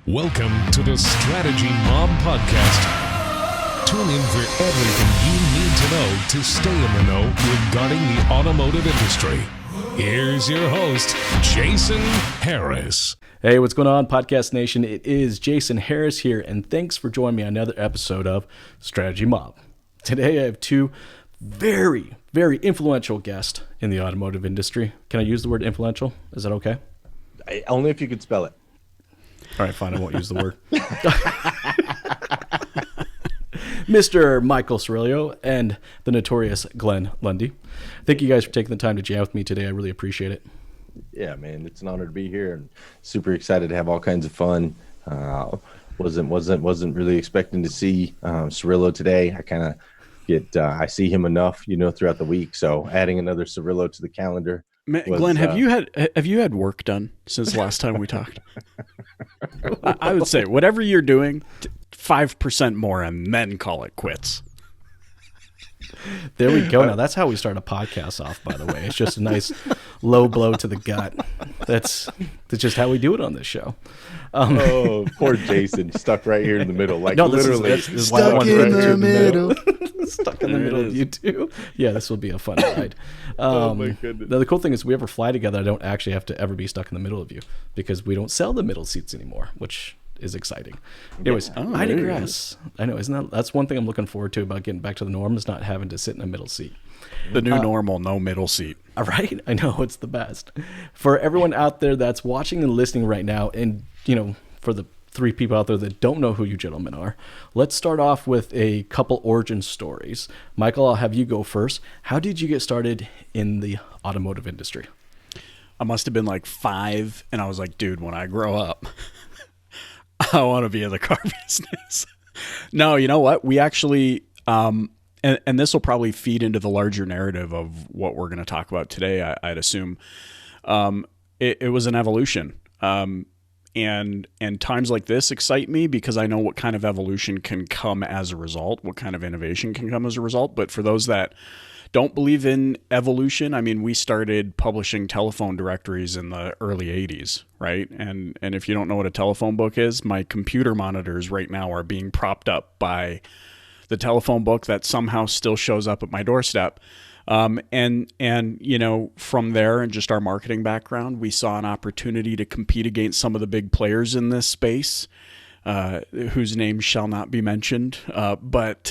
Welcome to the Strategy Mob Podcast. Tune in for everything you need to know to stay in the know regarding the automotive industry. Here's your host, Jason Harris. Hey, what's going on, Podcast Nation? It is Jason Harris here, and thanks for joining me on another episode of Strategy Mob. Today I have two very, very influential guests in the automotive industry. Can I use the word influential? Is that okay? Only if you could spell it. All right, fine. I won't use the word. Mr. Michael Cirillo and the notorious Glenn Lundy. Thank you guys for taking the time to jam with me today. I really appreciate it. Yeah, man, it's an honor to be here and super excited to have all kinds of fun. Wasn't really expecting to see Cirillo today. I kind of I see him enough, throughout the week. So adding another Cirillo to the calendar. Glenn, have you had work done since the last time we talked? I would say whatever you're doing, 5% more, and then call it quits. There we go. Now that's how we start a podcast off. By the way, it's just a nice low blow to the gut. That's just how we do it on this show. Oh, poor Jason, stuck right here in the middle, like no, literally this is stuck in the middle. Stuck in the middle of you two. Yeah, this will be a fun ride. Oh my goodness. Now the cool thing is, if we ever fly together, I don't actually have to ever be stuck in the middle of you because we don't sell the middle seats anymore, which is exciting. Anyways, I digress. I know, that's one thing I'm looking forward to about getting back to the norm is not having to sit in a middle seat. The new normal, no middle seat. All right, I know it's the best. For everyone out there that's watching and listening right now, and for the three people out there that don't know who you gentlemen are, let's start off with a couple origin stories. Michael, I'll have you go first. How did you get started in the automotive industry? I must have been like 5, and I was like, dude, when I grow up, I want to be in the car business. No, you know what? We actually, and this will probably feed into the larger narrative of what we're going to talk about today, I'd assume. It was an evolution. And times like this excite me because I know what kind of evolution can come as a result, what kind of innovation can come as a result. But for those that don't believe in evolution, I mean, we started publishing telephone directories in the early 80s, right? And if you don't know what a telephone book is, my computer monitors right now are being propped up by the telephone book that somehow still shows up at my doorstep. And from there and just our marketing background, we saw an opportunity to compete against some of the big players in this space, whose names shall not be mentioned. But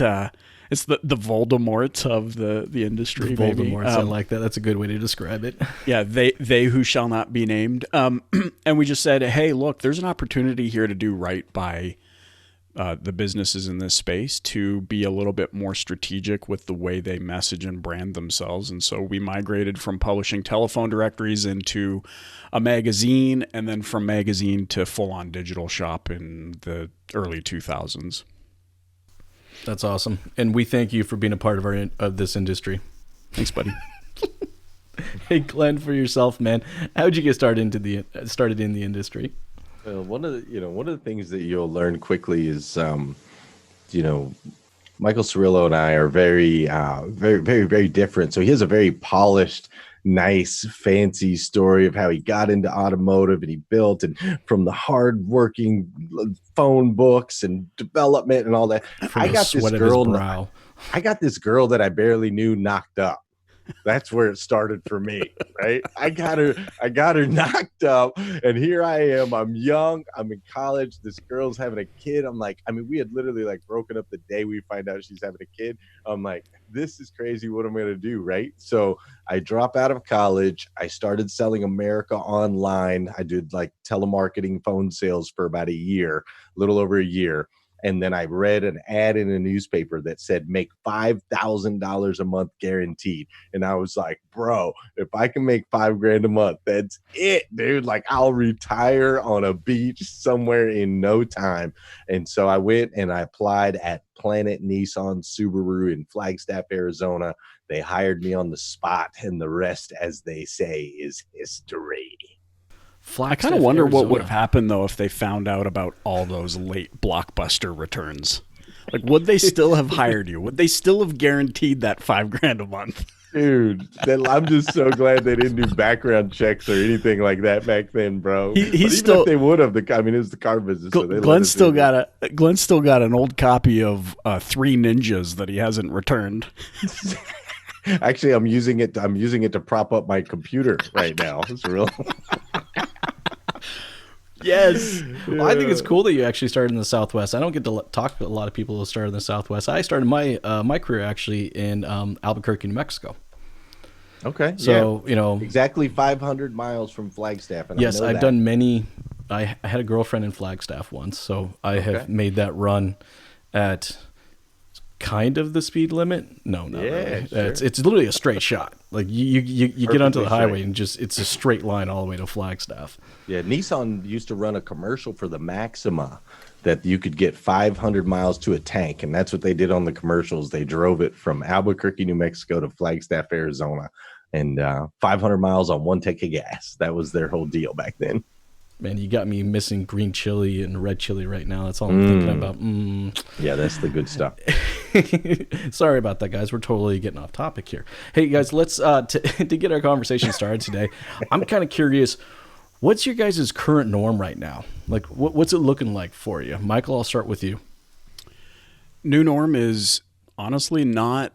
it's the Voldemorts of the industry. The Voldemorts, I like that. That's a good way to describe it. Yeah, they who shall not be named. And we just said, hey, look, there's an opportunity here to do right by the businesses in this space to be a little bit more strategic with the way they message and brand themselves. And so we migrated from publishing telephone directories into a magazine, and then from magazine to full-on digital shop in the early 2000s. That's awesome. And we thank you for being a part of this industry. Thanks, buddy. Hey, Glenn, for yourself, man, how'd you get started in the industry? One of the things that you'll learn quickly is, Michael Cirillo and I are very, very, very different. So he has a very polished, nice, fancy story of how he got into automotive and he built, and from the hard-working phone books and development and all that. I got this girl that I barely knew knocked up. That's where it started for me, right? I got her knocked up, and here I am. I'm young. I'm in college. This girl's having a kid. We had literally broken up the day we find out she's having a kid. I'm like, this is crazy. What am I going to do, right? So I drop out of college. I started selling America online. I did telemarketing phone sales for about a little over a year. And then I read an ad in a newspaper that said, make $5,000 a month guaranteed. And I was like, bro, if I can make $5,000 a month, that's it, dude. I'll retire on a beach somewhere in no time. And so I went and I applied at Planet Nissan Subaru in Flagstaff, Arizona. They hired me on the spot, and the rest, as they say, is history. I kind of wonder what would have happened, though, if they found out about all those late Blockbuster returns. Would they still have hired you? Would they still have guaranteed that $5,000 a month? Dude, I'm just so glad they didn't do background checks or anything like that back then, bro. He's But even still. if they would have, it was the car business. So they let Glenn's us still in. got an old copy of Three Ninjas that he hasn't returned. Actually, I'm using it to prop up my computer right now. It's real. Yes. Well, I think it's cool that you actually started in the Southwest. I don't get to talk to a lot of people who started in the Southwest. I started my career actually in Albuquerque, New Mexico. Okay. So, exactly 500 miles from Flagstaff. And yes, I know I've that. done many. I had a girlfriend in Flagstaff once, so I have made that run at kind of the speed limit. No, not really. Sure. It's literally a straight shot. Like you get onto the highway straight. and it's a straight line all the way to Flagstaff. Yeah, Nissan used to run a commercial for the Maxima that you could get 500 miles to a tank, and that's what they did on the commercials. They drove it from Albuquerque, New Mexico to Flagstaff, Arizona, and 500 miles on one tank of gas. That was their whole deal back then. Man, you got me missing green chili and red chili right now. That's all I'm thinking about. Yeah, that's the good stuff. Sorry about that, guys. We're totally getting off topic here. Hey, guys, let's to get our conversation started today. I'm kind of curious. What's your guys' current norm right now? Like, what's it looking like for you? Michael, I'll start with you. New norm is honestly not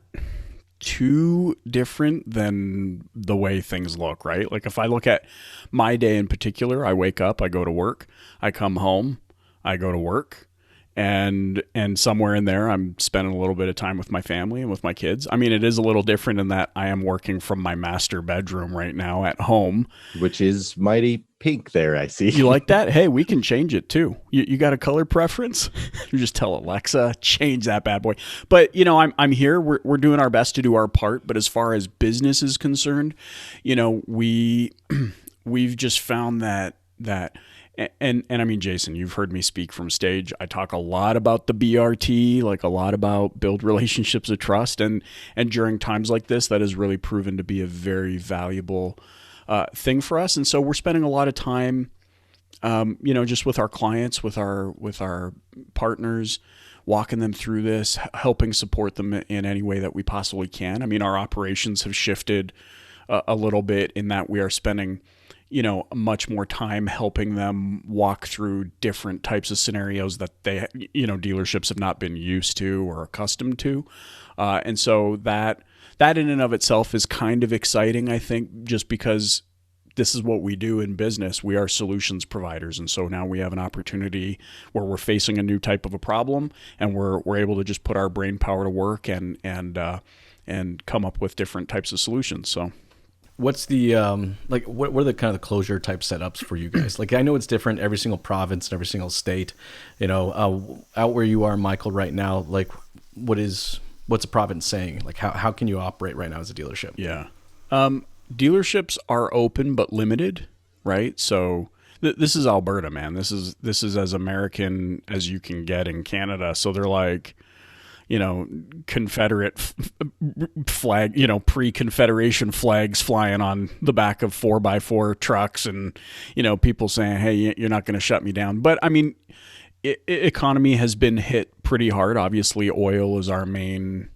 too different than the way things look, right? Like if I look at my day in particular, I wake up, I go to work, I come home, I go to work, and somewhere in there I'm spending a little bit of time with my family and with my kids. I mean, it is a little different in that I am working from my master bedroom right now at home, which is mighty pink there, I see. You like that? Hey, we can change it too. You got a color preference? You just tell Alexa, change that bad boy. But I'm here. We're doing our best to do our part. But as far as business is concerned, we've just found that and I mean, Jason, you've heard me speak from stage. I talk a lot about the BRT, like a lot about build relationships of trust, and during times like this, that has really proven to be a very valuable thing for us. And so we're spending a lot of time, just with our clients, with our partners, walking them through this, helping support them in any way that we possibly can. I mean, our operations have shifted a little bit in that we are spending, much more time helping them walk through different types of scenarios that they, dealerships have not been used to or accustomed to. And so that in and of itself is kind of exciting, I think, just because this is what we do in business. We are solutions providers. And so now we have an opportunity where we're facing a new type of a problem, and we're able to just put our brain power to work and come up with different types of solutions. So what's the what are the kind of the closure type setups for you guys? Like, I know it's different every single province and every single state, out where you are, Michael, right now, like what's a province saying? Like how can you operate right now as a dealership? Yeah. Dealerships are open but limited, right? So this is Alberta, man. This is as American as you can get in Canada. So they're like, Confederate flag, pre-Confederation flags flying on the back of 4x4 trucks, and people saying, "Hey, you're not going to shut me down." But I mean, economy has been hit pretty hard. Obviously, oil is our main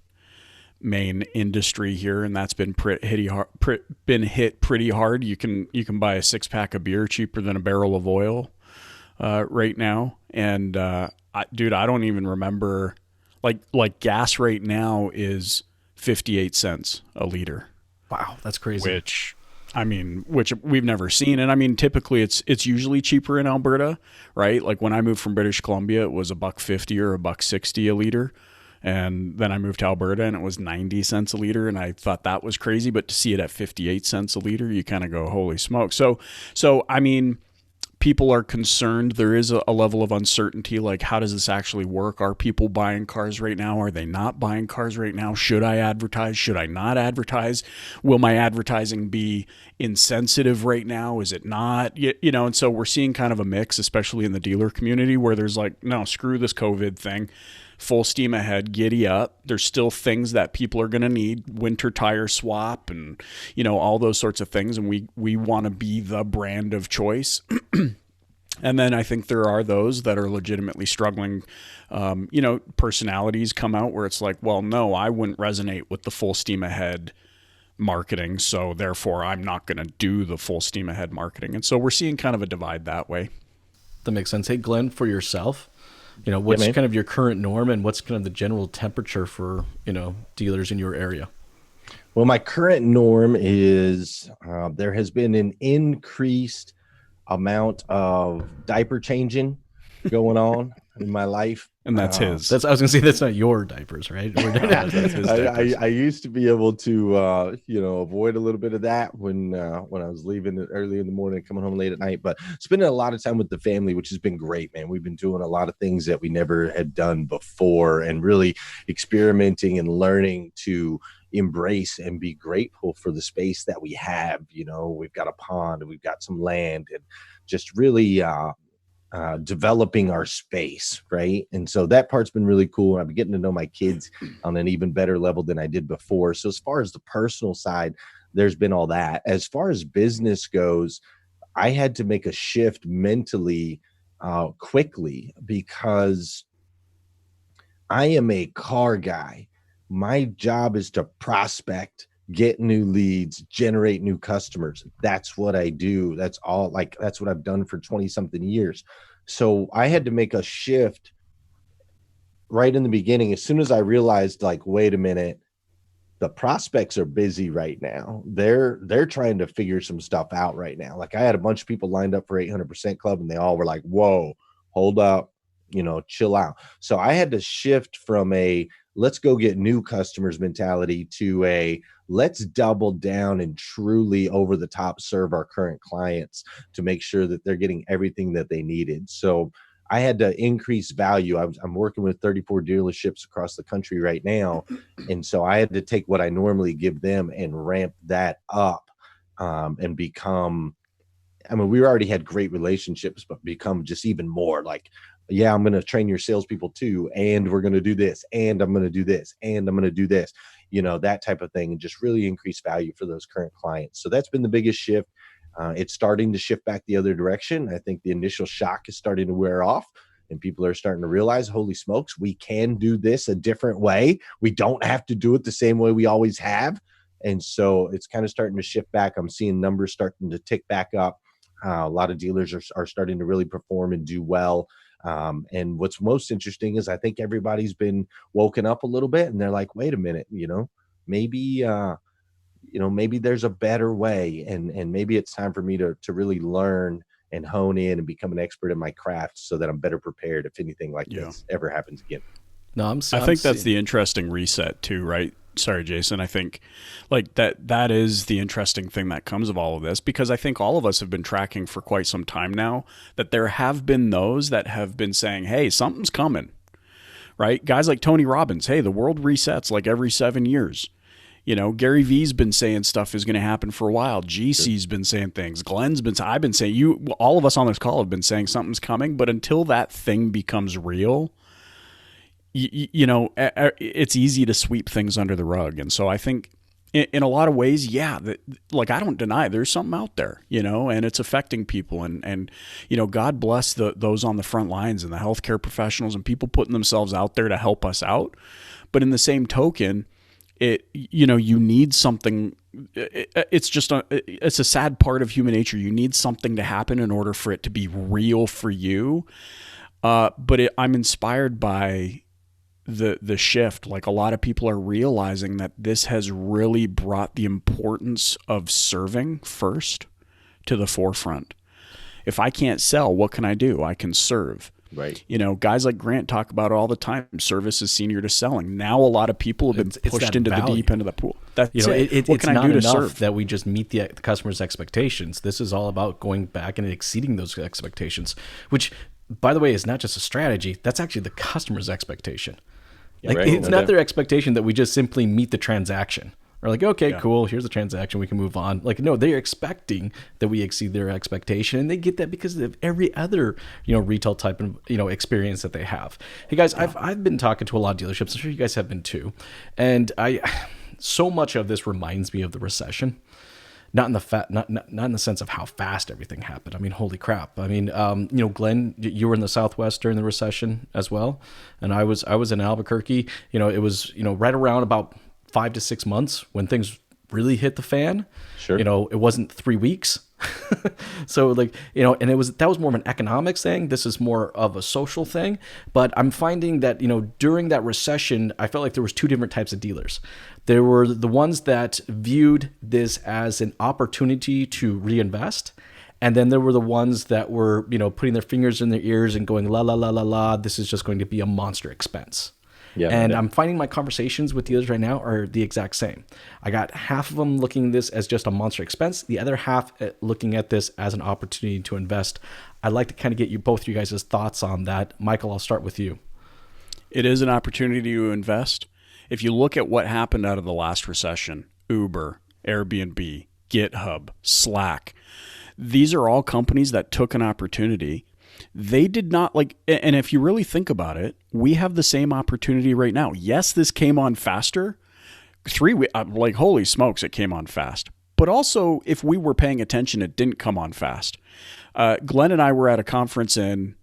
industry here, and that's been hit pretty hard. You can buy a 6-pack of beer cheaper than a barrel of oil right now, and dude, I don't even remember. Like gas right now is 58 cents a liter. Wow, that's crazy. Which we've never seen. And I mean, typically it's usually cheaper in Alberta, right? Like when I moved from British Columbia, it was $1.50 or $1.60 a liter. And then I moved to Alberta and it was 90 cents a liter. And I thought that was crazy, but to see it at 58 cents a liter, you kind of go, holy smoke. So I mean, people are concerned. There is a level of uncertainty. Like, how does this actually work? Are people buying cars right now? Are they not buying cars right now? Should I advertise? Should I not advertise? Will my advertising be insensitive right now? Is it not? And so we're seeing kind of a mix, especially in the dealer community, where there's like, no, screw this COVID thing. Full steam ahead, giddy up. There's still things that people are going to need, winter tire swap and, all those sorts of things. And we want to be the brand of choice. And then I think there are those that are legitimately struggling. Personalities come out where it's like, well, no, I wouldn't resonate with the full steam ahead marketing, so therefore I'm not going to do the full steam ahead marketing. And so we're seeing kind of a divide that way. That makes sense. Hey, Glenn, for yourself, what's kind of your current norm and what's kind of the general temperature for, dealers in your area? Well, my current norm is there has been an increased amount of diaper changing going on in my life. And that's his. I was going to say, that's not your diapers, right? That's his diapers. I used to be able to, avoid a little bit of that when I was leaving early in the morning, coming home late at night, but spending a lot of time with the family, which has been great, man. We've been doing a lot of things that we never had done before and really experimenting and learning to embrace and be grateful for the space that we have. We've got a pond and we've got some land and just really, developing our space, right? And so that part's been really cool. I've been getting to know my kids on an even better level than I did before. So as far as the personal side, there's been all that. As far as business goes, I had to make a shift mentally quickly because I am a car guy. My job is to prospect, get new leads, generate new customers. That's what I do. That's all, that's what I've done for 20 something years. So I had to make a shift right in the beginning. As soon as I realized, wait a minute, the prospects are busy right now. They're trying to figure some stuff out right now. I had a bunch of people lined up for 800% Club and they all were like, whoa, hold up, chill out. So I had to shift from a let's go get new customers mentality to a let's double down and truly over the top serve our current clients to make sure that they're getting everything that they needed. So I had to increase value. I'm working with 34 dealerships across the country right now. And so I had to take what I normally give them and ramp that up and become, we already had great relationships, but become just even more I'm going to train your salespeople too. And we're going to do this. And I'm going to do this. And I'm going to do this, that type of thing, and just really increase value for those current clients. So that's been the biggest shift. It's starting to shift back the other direction. I think the initial shock is starting to wear off and people are starting to realize, holy smokes, we can do this a different way. We don't have to do it the same way we always have. And so it's kind of starting to shift back. I'm seeing numbers starting to tick back up. A lot of dealers are starting to really perform and do well. And what's most interesting is I think everybody's been woken up a little bit and they're like, wait a minute, maybe there's a better way. And maybe it's time for me to really learn and hone in and become an expert in my craft so that I'm better prepared if anything like this ever happens again. No, I think that's the interesting reset too, right? Sorry, Jason. I think that is the interesting thing that comes of all of this, because I think all of us have been tracking for quite some time now that there have been those that have been saying, hey, something's coming, right? Guys like Tony Robbins, hey, the world resets every 7 years. Gary V's been saying stuff is going to happen for a while. GC's been saying things. Glenn's been, I've been saying, all of us on this call have been saying something's coming, but until that thing becomes real, it's easy to sweep things under the rug. And so I think in a lot of ways, I don't deny there's something out there, and it's affecting people and God bless those on the front lines and the healthcare professionals and people putting themselves out there to help us out. But in the same token, you need something. It's a sad part of human nature. You need something to happen in order for it to be real for you. But I'm inspired by the shift. A lot of people are realizing that this has really brought the importance of serving first to the forefront. If I can't sell, what can I do? I can serve. Right. Guys like Grant talk about it all the time. Service is senior to selling. Now a lot of people have been pushed into the deep end of the pool. That's it's what can I not do to enough serve? that we just meet the customer's expectations. This is all about going back and exceeding those expectations, which, by the way, is not just a strategy. That's actually the customer's expectation. It's not their expectation that we just simply meet the transaction. Or okay, cool, here's the transaction, we can move on. No, they're expecting that we exceed their expectation, and they get that because of every other, retail type of, experience that they have. Hey guys, I've been talking to a lot of dealerships. I'm sure you guys have been too. And so much of this reminds me of the recession. Not in the sense of how fast everything happened. Holy crap. Glenn, you were in the Southwest during the recession as well. And I was in Albuquerque. It was, right around about 5 to 6 months when things really hit the fan. Sure. It wasn't 3 weeks. So like, and that was more of an economics thing. This is more of a social thing. But I'm finding that, during that recession, I felt like there was two different types of dealers. There were the ones that viewed this as an opportunity to reinvest. And then there were the ones that were, putting their fingers in their ears and going, la, la, la, la, la, this is just going to be a monster expense. Yeah, and I'm finding my conversations with dealers right now are the exact same. I got half of them looking at this as just a monster expense, the other half looking at this as an opportunity to invest. I'd like to kind of get both you guys' thoughts on that. Michael, I'll start with you. It is an opportunity to invest. If you look at what happened out of the last recession, Uber, Airbnb, GitHub, Slack, these are all companies that took an opportunity. They did not and if you really think about it, we have the same opportunity right now. Yes, this came on faster. 3 weeks, holy smokes, it came on fast. But also, if we were paying attention, it didn't come on fast. Glenn and I were at a conference when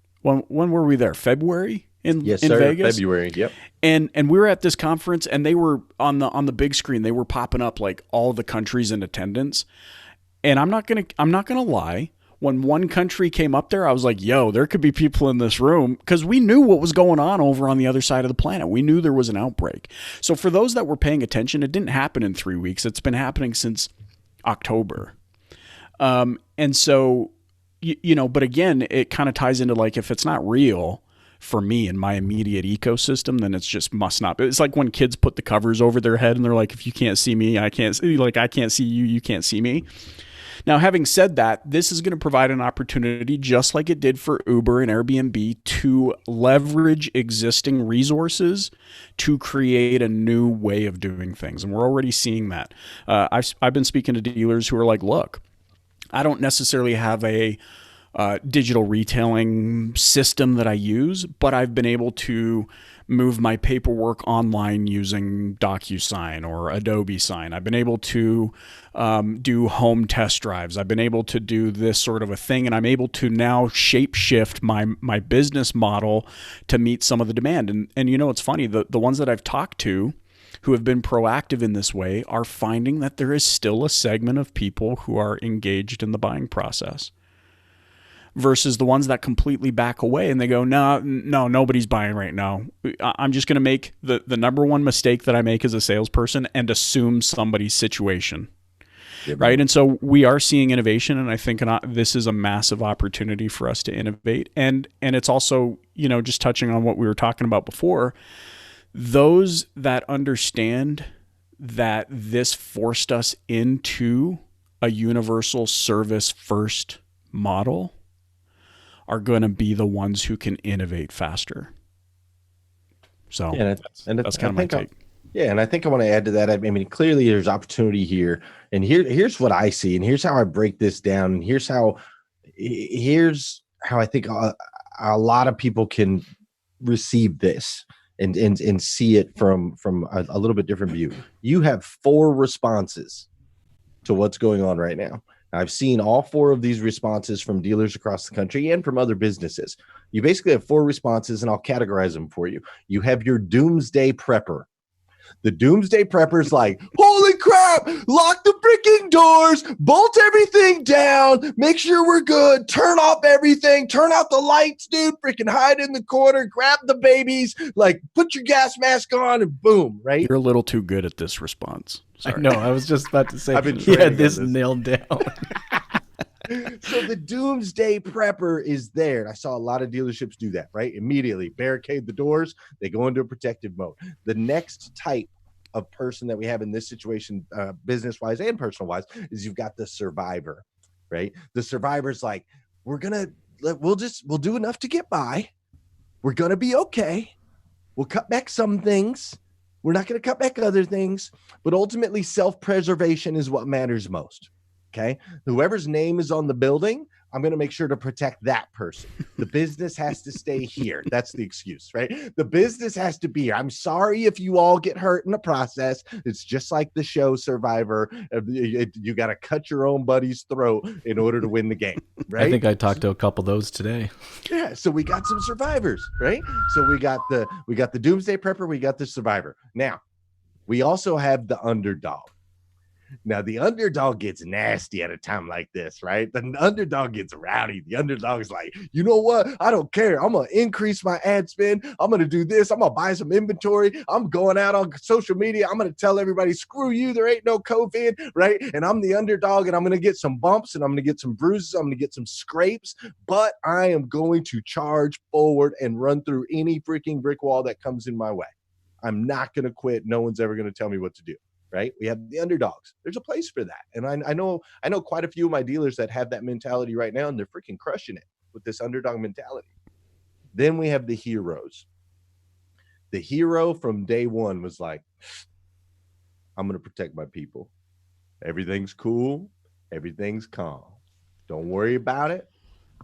were we there? February in Vegas? February, yep. And we were at this conference, and they were on the big screen. They were popping up like all the countries in attendance. And I'm not gonna lie. When one country came up there, I was like, yo, there could be people in this room, because we knew what was going on over on the other side of the planet. We knew there was an outbreak. So for those that were paying attention, it didn't happen in 3 weeks. It's been happening since October. And so, but again, it kind of ties into if it's not real for me in my immediate ecosystem, then it's just must not. It's like when kids put the covers over their head and they're like, if you can't see me, I can't see, I can't see you, you can't see me. Now, having said that, this is going to provide an opportunity, just like it did for Uber and Airbnb, to leverage existing resources to create a new way of doing things. And we're already seeing that. I've been speaking to dealers who are like, look, I don't necessarily have a digital retailing system that I use, but I've been able to move my paperwork online using DocuSign or Adobe Sign. I've been able to do home test drives. I've been able to do this sort of a thing, and I'm able to now shape shift my business model to meet some of the demand. And it's funny, the ones that I've talked to who have been proactive in this way are finding that there is still a segment of people who are engaged in the buying process, versus the ones that completely back away and they go, no, nobody's buying right now. I'm just going to make the number one mistake that I make as a salesperson and assume somebody's situation. Yep. Right. And so we are seeing innovation, and I think this is a massive opportunity for us to innovate. And it's also, just touching on what we were talking about before, those that understand that this forced us into a universal service first model are going to be the ones who can innovate faster. So that's kind of my take. And I think I want to add to that. I mean, clearly there's opportunity here, and here's what I see, and here's how I break this down, and here's how I think a lot of people can receive this and see it from a little bit different view. You have 4 responses to what's going on right now. I've seen all 4 of these responses from dealers across the country and from other businesses. You basically have 4 responses, and I'll categorize them for you. You have your doomsday prepper. The doomsday prepper's like, holy crap, lock the freaking doors, bolt everything down, make sure we're good, turn off everything, turn out the lights, dude, freaking hide in the corner, grab the babies, put your gas mask on, and boom, right? You're a little too good at this response. Sorry. I know, I was just about to say, he had this nailed down. So the doomsday prepper is there. And I saw a lot of dealerships do that, right? Immediately barricade the doors. They go into a protective mode. The next type of person that we have in this situation, business-wise and personal-wise, is you've got the survivor, right? The survivor's like, we'll do enough to get by. We're going to be okay. We'll cut back some things. We're not going to cut back other things, but ultimately self-preservation is what matters most. Okay. Whoever's name is on the building, I'm going to make sure to protect that person. The business has to stay here. That's the excuse, right? The business has to be here. I'm sorry if you all get hurt in the process. It's just like the show Survivor. You got to cut your own buddy's throat in order to win the game, right? I think I talked to a couple of those today. Yeah. So we got some survivors, right? So we got the doomsday prepper. We got the survivor. Now we also have the underdog. Now, the underdog gets nasty at a time like this, right? The underdog gets rowdy. The underdog's like, you know what? I don't care. I'm going to increase my ad spend. I'm going to do this. I'm going to buy some inventory. I'm going out on social media. I'm going to tell everybody, screw you. There ain't no COVID, right? And I'm the underdog, and I'm going to get some bumps, and I'm going to get some bruises. I'm going to get some scrapes, but I am going to charge forward and run through any freaking brick wall that comes in my way. I'm not going to quit. No one's ever going to tell me what to do. Right? We have the underdogs. There's a place for that. And I know quite a few of my dealers that have that mentality right now, and they're freaking crushing it with this underdog mentality. Then we have the heroes. The hero from day one was like, I'm going to protect my people. Everything's cool. Everything's calm. Don't worry about it.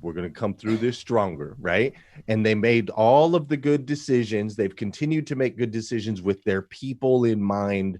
We're going to come through this stronger, right? And they made all of the good decisions. They've continued to make good decisions with their people in mind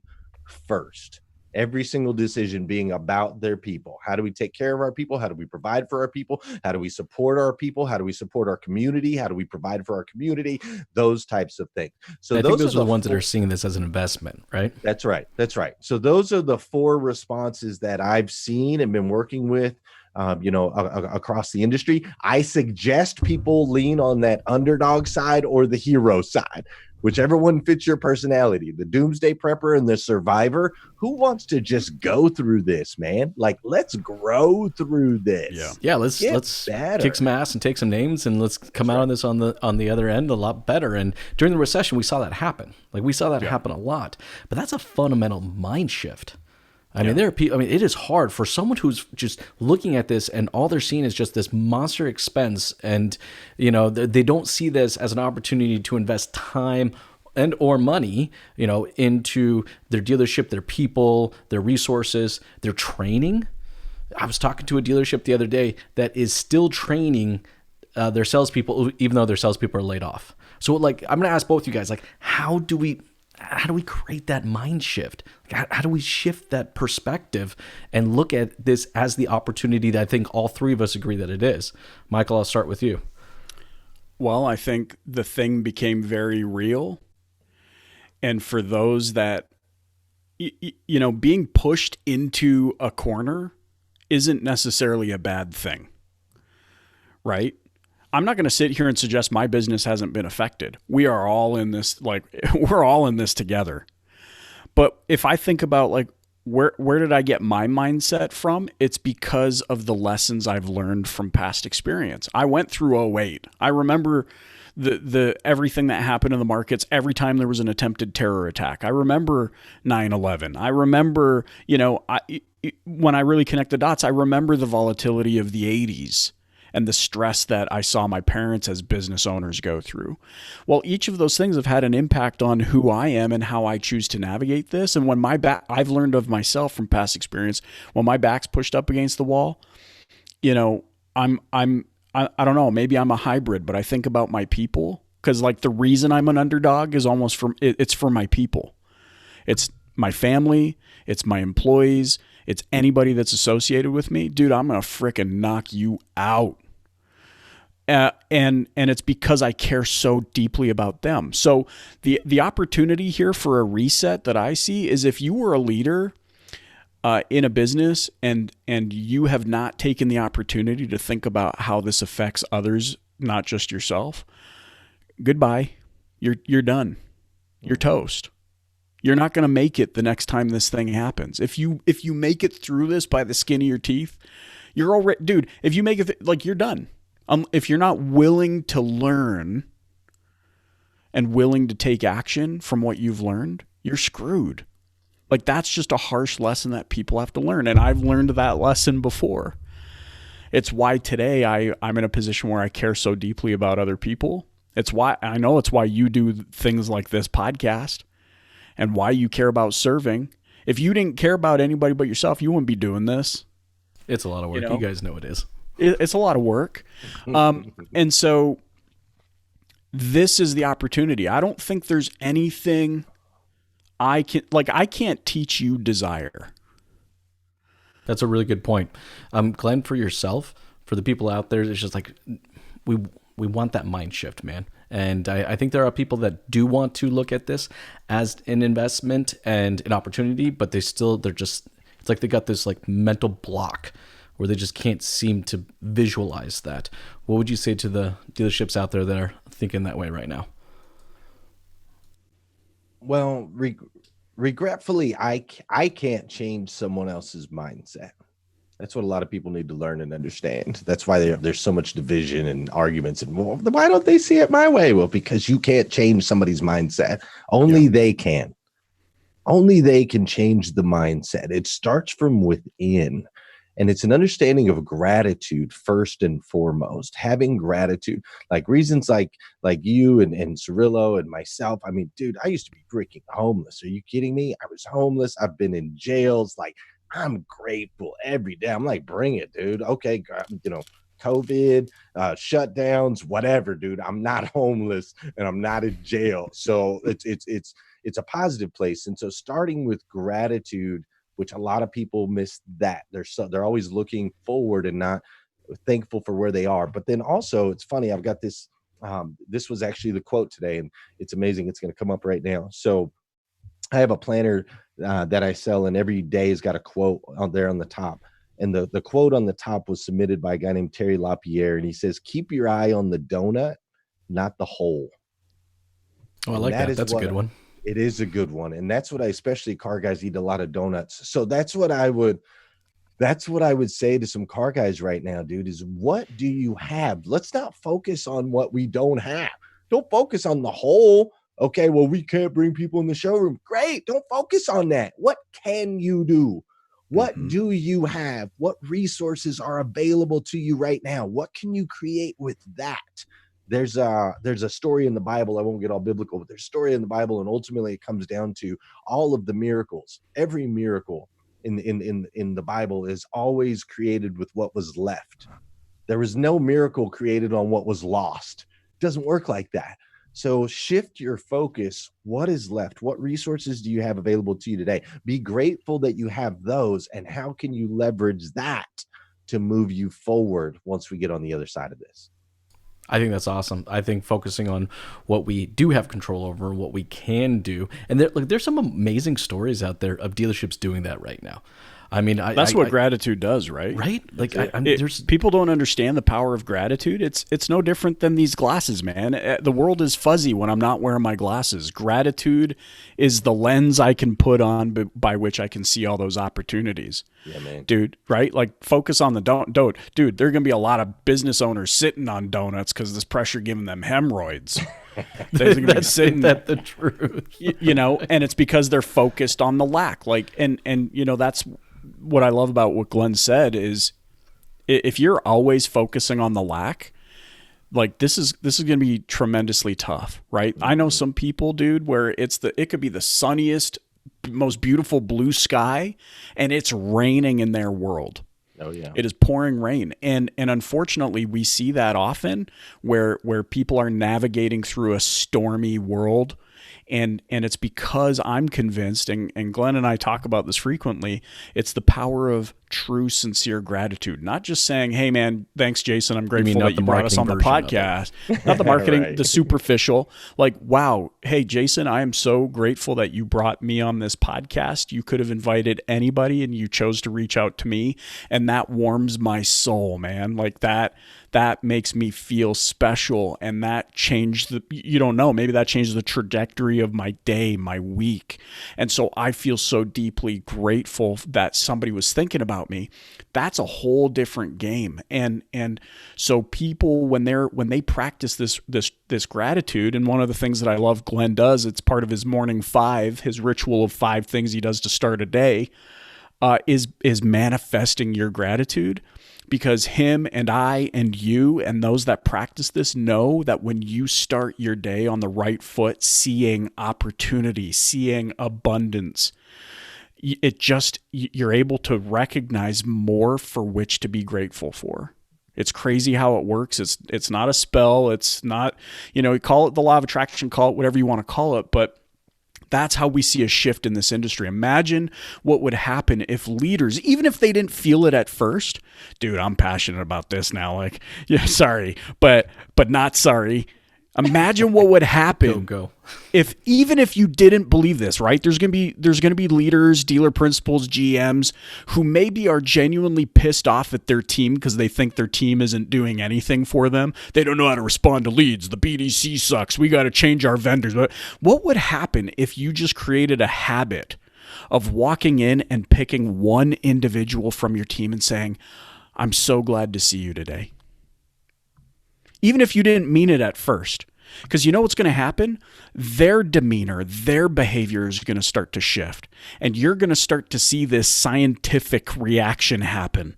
first. Every single decision being about their people. How do we take care of our people? How do we provide for our people? How do we support our people? How do we support our community? How do we provide for our community? Those types of things. So I think those are the ones that are seeing this as an investment, right? That's right. That's right. So those are the 4 responses that I've seen and been working with across the industry. I suggest people lean on that underdog side or the hero side, whichever one fits your personality. The doomsday prepper and the survivor. Who wants to just go through this, man? Like, let's grow through this. Yeah. Let's kick some ass and take some names, and let's come out on this on the other end a lot better. And during the recession, we saw that happen. Like, we saw that happen a lot. But that's a fundamental mind shift. I mean, there are people. I mean, it is hard for someone who's just looking at this and all they're seeing is just this monster expense, and they don't see this as an opportunity to invest time and or money, into their dealership, their people, their resources, their training. I was talking to a dealership the other day that is still training their salespeople, even though their salespeople are laid off. So, like, I'm going to ask both you guys, like, how do we create that mind shift? How do we shift that perspective and look at this as the opportunity that I think all 3 of us agree that it is? Michael, I'll start with you. Well, I think the thing became very real. And for those that, being pushed into a corner isn't necessarily a bad thing, right? I'm not going to sit here and suggest my business hasn't been affected. We are all in this, we're all in this together. But if I think about where did I get my mindset from? It's because of the lessons I've learned from past experience. I went through 2008. I remember the everything that happened in the markets every time there was an attempted terror attack. I remember 9/11. I remember, when I really connect the dots, I remember the volatility of the 80s. And the stress that I saw my parents as business owners go through. Well, each of those things have had an impact on who I am and how I choose to navigate this. And when I've learned of myself from past experience, when my back's pushed up against the wall, I don't know, maybe I'm a hybrid, but I think about my people, because the reason I'm an underdog is almost it's for my people. It's my family, it's my employees, it's anybody that's associated with me. Dude, I'm going to frickin' knock you out. And it's because I care so deeply about them. So the opportunity here for a reset that I see is, if you were a leader in a business and you have not taken the opportunity to think about how this affects others, not just yourself, goodbye. You're done. You're toast. You're not going to make it the next time this thing happens. If you make it through this by the skin of your teeth, you're already, dude, if you make it, you're done. If you're not willing to learn and willing to take action from what you've learned, you're screwed. That's just a harsh lesson that people have to learn. And I've learned that lesson before. It's why today I'm in a position where I care so deeply about other people. It's why you do things like this podcast and why you care about serving. If you didn't care about anybody but yourself, you wouldn't be doing this. It's a lot of work. You guys know it is. It's a lot of work. And so this is the opportunity. I don't think there's anything I can't teach you desire. That's a really good point. Glenn, for yourself, for the people out there, it's just we want that mind shift, man. And I think there are people that do want to look at this as an investment and an opportunity, but they're just, It's like they got this like mental block where they just can't seem to visualize that. What would you say to the dealerships out there that are thinking that way right now? Well, regretfully, I can't change someone else's mindset. That's what a lot of people need to learn and understand. That's why there's so much division and arguments. And, well, why don't they see it my way? Well, because you can't change somebody's mindset. Only they can. Only they can change the mindset. It starts from within. And it's an understanding of gratitude first and foremost. Having gratitude, like reasons like you and Cirillo and myself. I mean, dude, I used to be freaking homeless. Are you kidding me? I was homeless. I've been in jails. Like, I'm grateful every day. I'm like, bring it, dude. Okay, COVID, shutdowns, whatever, dude. I'm not homeless and I'm not in jail. So it's a positive place. And so starting with gratitude, which a lot of people miss that. They're always looking forward and not thankful for where they are. But then also, it's funny, I've got this, this was actually the quote today, and it's amazing. It's going to come up right now. So I have a planner that I sell, and every day has got a quote on there on the top. And the quote on the top was submitted by a guy named Terry LaPierre, and he says, "Keep your eye on the donut, not the hole." Oh, I like that. That's a good one. It is a good one. And that's what especially car guys eat a lot of donuts. So that's what I would say to some car guys right now, dude, is what do you have? Let's not focus on what we don't have. Don't focus on the whole. Okay, well, we can't bring people in the showroom. Great. Don't focus on that. What can you do? What do you have? What resources are available to you right now? What can you create with that? There's a story in the Bible. I won't get all biblical, but there's a story in the Bible, and ultimately it comes down to all of the miracles. Every miracle in the Bible is always created with what was left. There was no miracle created on what was lost. It doesn't work like that. So shift your focus. What is left? What resources do you have available to you today? Be grateful that you have those, and how can you leverage that to move you forward once we get on the other side of this? I think that's awesome. I think focusing on what we do have control over, what we can do, and there's some amazing stories out there of dealerships doing that right now. I mean, that's what gratitude does, right? Right? Like, there's people don't understand the power of gratitude. It's no different than these glasses, man. The world is fuzzy when I'm not wearing my glasses. Gratitude is the lens I can put on by which I can see all those opportunities. Yeah, man. Dude, right? Like, focus on the donut. Dude, there are going to be a lot of business owners sitting on donuts because this pressure giving them hemorrhoids. They're going to be sitting. That's the truth. And it's because they're focused on the lack. Like, and that's what I love about what Glenn said is if you're always focusing on the lack, like this is going to be tremendously tough, right? I know some people, dude, where it could be the sunniest, most beautiful blue sky and it's raining in their world. Oh yeah. It is pouring rain. And unfortunately we see that often where people are navigating through a stormy world. And it's because I'm convinced, and Glenn and I talk about this frequently, it's the power of true, sincere gratitude. Not just saying, hey, man, thanks, Jason. I'm grateful that you brought us on the podcast. Not the marketing, right. The superficial. Like, wow, hey, Jason, I am so grateful that you brought me on this podcast. You could have invited anybody, and you chose to reach out to me. And that warms my soul, man. Like that makes me feel special, and that changed you don't know, maybe that changed the trajectory of my day, my week. And so I feel so deeply grateful that somebody was thinking about me. That's a whole different game. And so people, when they practice this gratitude, and one of the things that I love Glenn does, it's part of his morning 5, his ritual of 5 things he does to start a day, is manifesting your gratitude. Because him and I and you and those that practice this know that when you start your day on the right foot, seeing opportunity, seeing abundance, you're able to recognize more for which to be grateful for. It's crazy how it works. It's not a spell. It's not, you call it the law of attraction, call it whatever you want to call it, but that's how we see a shift in this industry. Imagine what would happen if leaders, even if they didn't feel it at first, dude, I'm passionate about this now. Like, yeah, sorry, but not sorry. Imagine what would happen Go. if even if you didn't believe this, right? There's gonna be leaders, dealer principals, GMs who maybe are genuinely pissed off at their team because they think their team isn't doing anything for them. They don't know how to respond to leads. The BDC sucks. We got to change our vendors. But what would happen if you just created a habit of walking in and picking one individual from your team and saying, "I'm so glad to see you today." Even if you didn't mean it at first. Because you know what's going to happen? Their demeanor, their behavior is going to start to shift. And you're going to start to see this scientific reaction happen.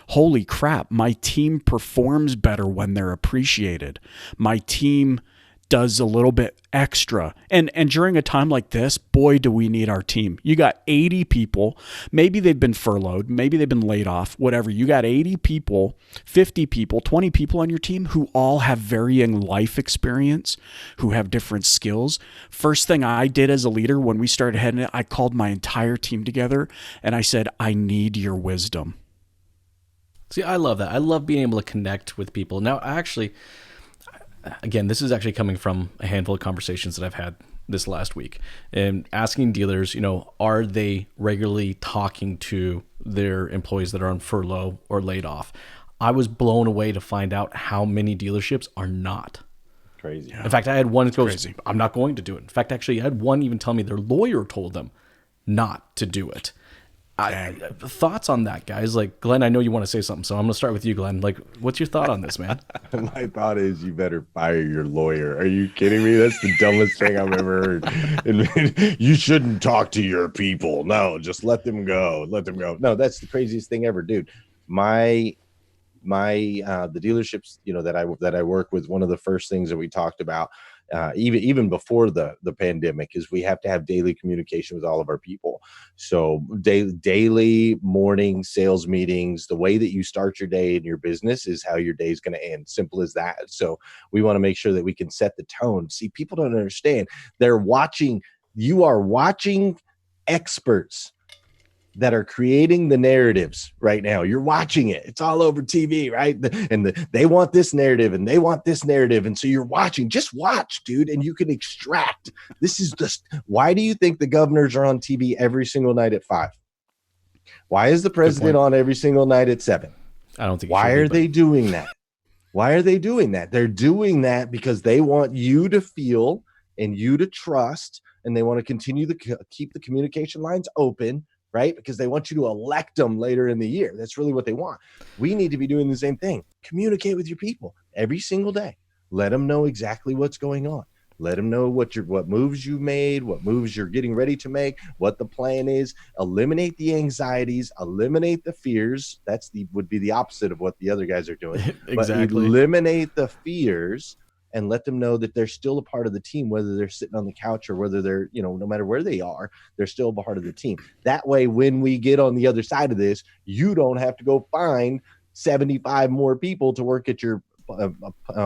Holy crap, my team performs better when they're appreciated. My team does a little bit extra. And during a time like this, boy, do we need our team. You got 80 people. Maybe they've been furloughed. Maybe they've been laid off, whatever. You got 80 people, 50 people, 20 people on your team who all have varying life experience, who have different skills. First thing I did as a leader when we started heading it, I called my entire team together and I said, I need your wisdom. See, I love that. I love being able to connect with people. Now, again, this is actually coming from a handful of conversations that I've had this last week and asking dealers, are they regularly talking to their employees that are on furlough or laid off? I was blown away to find out how many dealerships are not. Crazy. In fact, I had one that goes, crazy. I'm not going to do it. In fact, actually, I had one even tell me their lawyer told them not to do it. Thoughts on that, guys? Like, Glenn, I know you want to say something, so I'm going to start with you, Glenn. Like, what's your thought on this, man? My thought is you better fire your lawyer. Are you kidding me? That's the dumbest thing I've ever heard. And you shouldn't talk to your people. No, just let them go. Let them go. No, that's the craziest thing ever, dude. The dealerships, that I work with, one of the first things that we talked about, even before the pandemic, is we have to have daily communication with all of our people. So daily morning sales meetings, the way that you start your day in your business is how your day is going to end. Simple as that. So we want to make sure that we can set the tone. See, people don't understand. You are watching experts that are creating the narratives right now. You're watching it. It's all over TV, right? They want this narrative and they want this narrative. And so you're watching. Just watch, dude, and you can extract. This is just, why do you think the governors are on TV every single night at 5? Why is the president on every single night at 7? I don't think. Why are they doing that? Why are they doing that? They're doing that because they want you to feel and you to trust, and they want to continue to keep the communication lines open, right? Because they want you to elect them later in the year. That's really what they want. We need to be doing the same thing. Communicate with your people every single day. Let them know exactly what's going on. Let them know what moves you made, what moves you're getting ready to make, what the plan is. Eliminate the anxieties, eliminate the fears. Would be the opposite of what the other guys are doing. Exactly. But eliminate the fears and let them know that they're still a part of the team, whether they're sitting on the couch or whether they're, no matter where they are, they're still a part of the team. That way, when we get on the other side of this, you don't have to go find 75 more people to work at your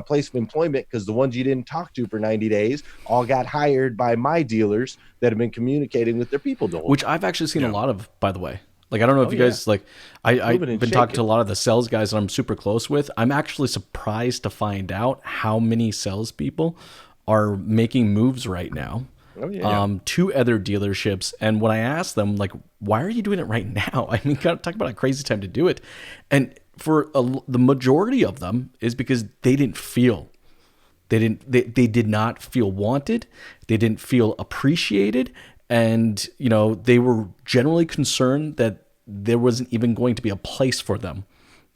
place of employment, because the ones you didn't talk to for 90 days all got hired by my dealers that have been communicating with their people. Which I've actually seen a lot of, by the way. Like, I don't know if you guys, I've been talking to a lot of the sales guys that I'm super close with. I'm actually surprised to find out how many salespeople are making moves right now to other dealerships. And when I ask them, like, why are you doing it right now? I mean, talk about a crazy time to do it. And for the majority of them is because they didn't feel, they did not feel wanted. They didn't feel appreciated. And, they were generally concerned that there wasn't even going to be a place for them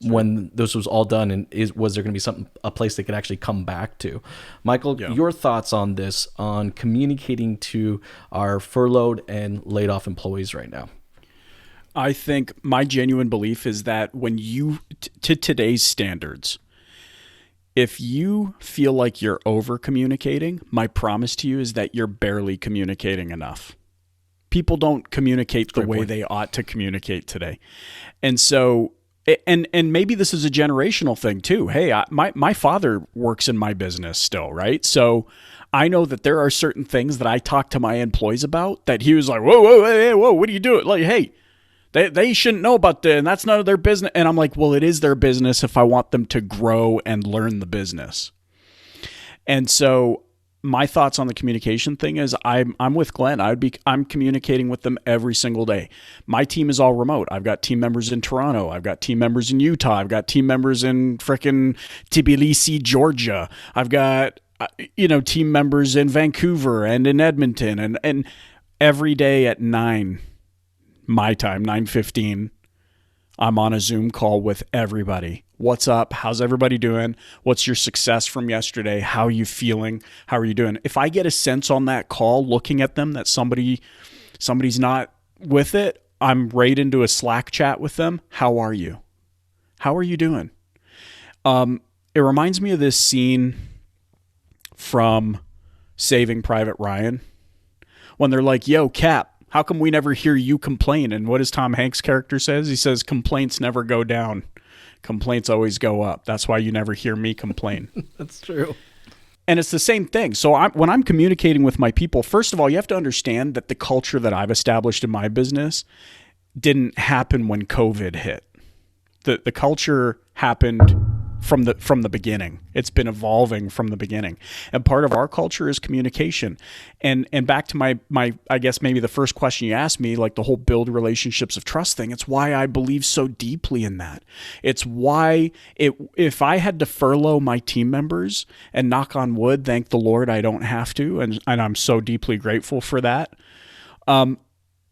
when this was all done. And was there going to be a place they could actually come back to? Michael, your thoughts on this, on communicating to our furloughed and laid off employees right now? I think my genuine belief is that when you, to today's standards, if you feel like you're over communicating, my promise to you is that you're barely communicating enough. People don't communicate the way they ought to communicate today. And so, and maybe this is a generational thing too. Hey, my father works in my business still, right? So I know that there are certain things that I talk to my employees about that he was like, whoa, what are you doing? Like, hey, they shouldn't know about that, and that's none of their business. And I'm like, well, it is their business if I want them to grow and learn the business. And so my thoughts on the communication thing is I'm with Glenn. I'm communicating with them every single day. My team is all remote. I've got team members in Toronto. I've got team members in Utah. I've got team members in frickin' Tbilisi, Georgia. I've got team members in Vancouver and in Edmonton, and every day at 9 my time, 9:15, I'm on a Zoom call with everybody. What's up? How's everybody doing? What's your success from yesterday? How are you feeling? How are you doing? If I get a sense on that call, looking at them, that somebody's not with it, I'm right into a Slack chat with them. How are you? How are you doing? It reminds me of this scene from Saving Private Ryan when they're like, yo, Cap, how come we never hear you complain? And what does Tom Hanks' character says? He says, complaints never go down. Complaints always go up. That's why you never hear me complain. That's true. And it's the same thing. So when I'm communicating with my people, first of all, you have to understand that the culture that I've established in my business didn't happen when COVID hit. The culture happened from the beginning. It's been evolving from the beginning. And part of our culture is communication. And back to my I guess maybe the first question you asked me, like the whole build relationships of trust thing, it's why I believe so deeply in that. It's why if I had to furlough my team members, and knock on wood, thank the Lord I don't have to, and I'm so deeply grateful for that.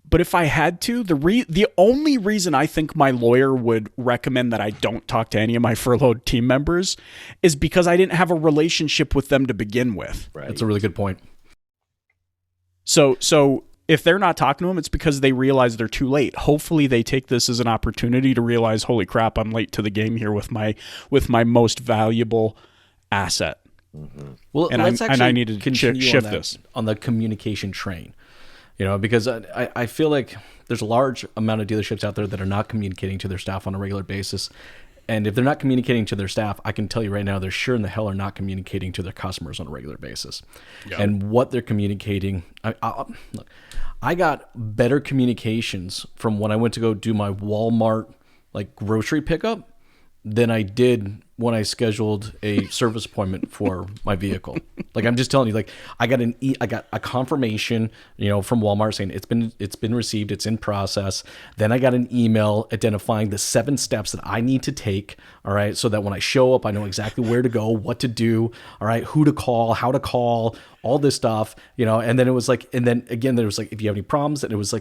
But if I had to, the only reason I think my lawyer would recommend that I don't talk to any of my furloughed team members is because I didn't have a relationship with them to begin with. Right. That's a really good point. So if they're not talking to them, it's because they realize they're too late. Hopefully they take this as an opportunity to realize, holy crap, I'm late to the game here with my most valuable asset. Mm-hmm. Well, and I need to shift this on the communication train. Because I feel like there's a large amount of dealerships out there that are not communicating to their staff on a regular basis. And if they're not communicating to their staff, I can tell you right now, they're sure in the hell are not communicating to their customers on a regular basis. Yep. And what they're communicating, look, I got better communications from when I went to go do my Walmart grocery pickup than I did when I scheduled a service appointment for my vehicle. I'm just telling you, I got a confirmation, from Walmart saying it's been received, it's in process. Then I got an email identifying the 7 steps that I need to take. All right. So that when I show up, I know exactly where to go, what to do. All right. Who to call, how to call, all this stuff, and then it was and then again, there was if you have any problems, and it was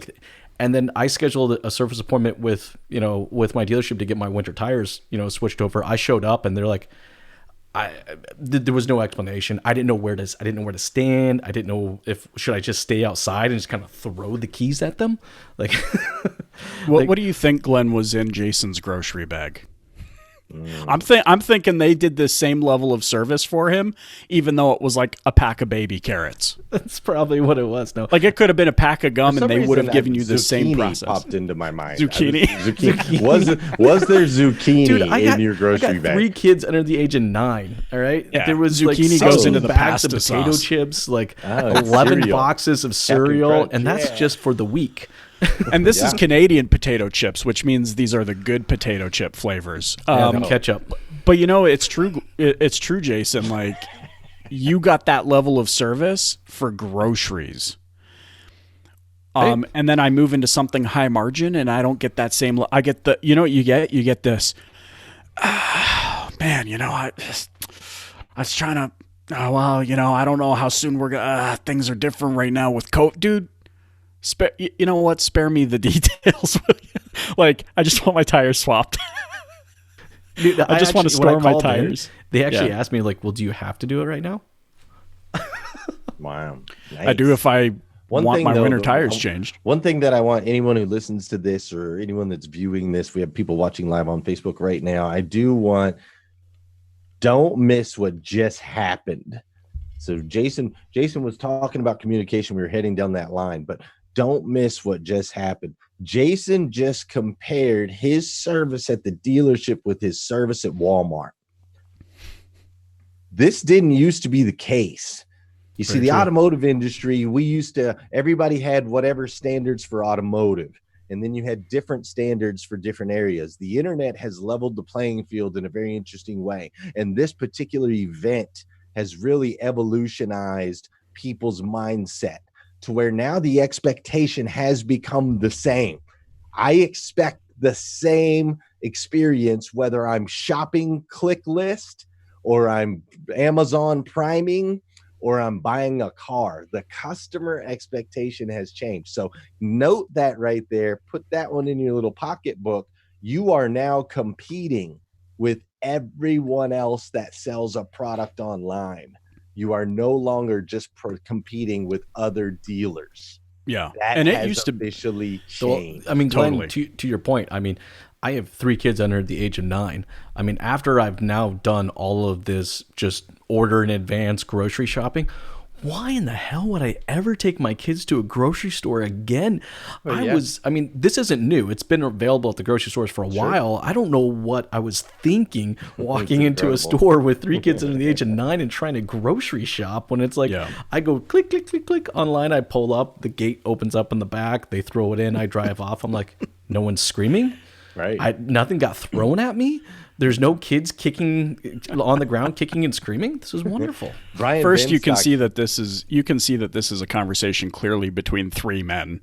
and then I scheduled a service appointment with my dealership to get my winter tires, switched over. I showed up and they're like, there was no explanation. I didn't know where to stand. I didn't know should I just stay outside and just kind of throw the keys at them? What do you think, Glenn, was in Jason's grocery bag? I'm thinking they did the same level of service for him, even though it was a pack of baby carrots. That's probably what it was. No, it could have been a pack of gum, and they would have given you the same process. Popped into my mind. Zucchini. Zucchini. Was there zucchini in your grocery bag? 3 kids under the age of 9. All right, yeah. There was zucchini goes into the bags pasta of potato sauce. Chips, 11 boxes of cereal, and that's just for the week. And this is Canadian potato chips, which means these are the good potato chip flavors. Ketchup. But it's true. It's true, Jason. You got that level of service for groceries. And then I move into something high margin, and I don't get that same. I get the. You know what you get? You get this. Man, I was trying to. Oh, well, I don't know how soon we're gonna. Things are different right now with COVID, dude. You know what? Spare me the details. I just want my tires swapped. Dude, I just want to store my tires. They actually asked me, well, do you have to do it right now? Wow. Nice. I do if I want my winter tires changed. One thing that I want anyone who listens to this or anyone that's viewing this, we have people watching live on Facebook right now. I do want, don't miss what just happened. So Jason was talking about communication. We were heading down that line, but don't miss what just happened. Jason just compared his service at the dealership with his service at Walmart. This didn't used to be the case. You see, the automotive industry, everybody had whatever standards for automotive, and then you had different standards for different areas. The internet has leveled the playing field in a very interesting way. And this particular event has really evolutionized people's mindset to where now the expectation has become the same. I expect the same experience whether I'm shopping click list or I'm Amazon priming or I'm buying a car. The customer expectation has changed. So note that right there. Put that one in your little pocketbook. You are now competing with everyone else that sells a product online. You are no longer just competing with other dealers. Yeah. That and it has used to officially So, changed. I mean, Glenn, Totally. to your point, I mean, I have 3 kids under the age of 9. I mean, after I've now done all of this just order in advance grocery shopping, why in the hell would I ever take my kids to a grocery store again? yeah. I mean, this isn't new. It's been available at the grocery stores for a while. I don't know what I was thinking walking into a incredible. store with 3 kids under the age of 9 and trying to grocery shop when it's like, Yeah. I go click, click, click, click online. I pull up, the gate opens up in the back. They throw it in. I drive off. I'm like, no one's screaming. Right. Nothing got thrown at me. There's no kids kicking on the ground, kicking and screaming. This is wonderful. Brian First, you can Benstock- see that this is a conversation clearly between 3 men,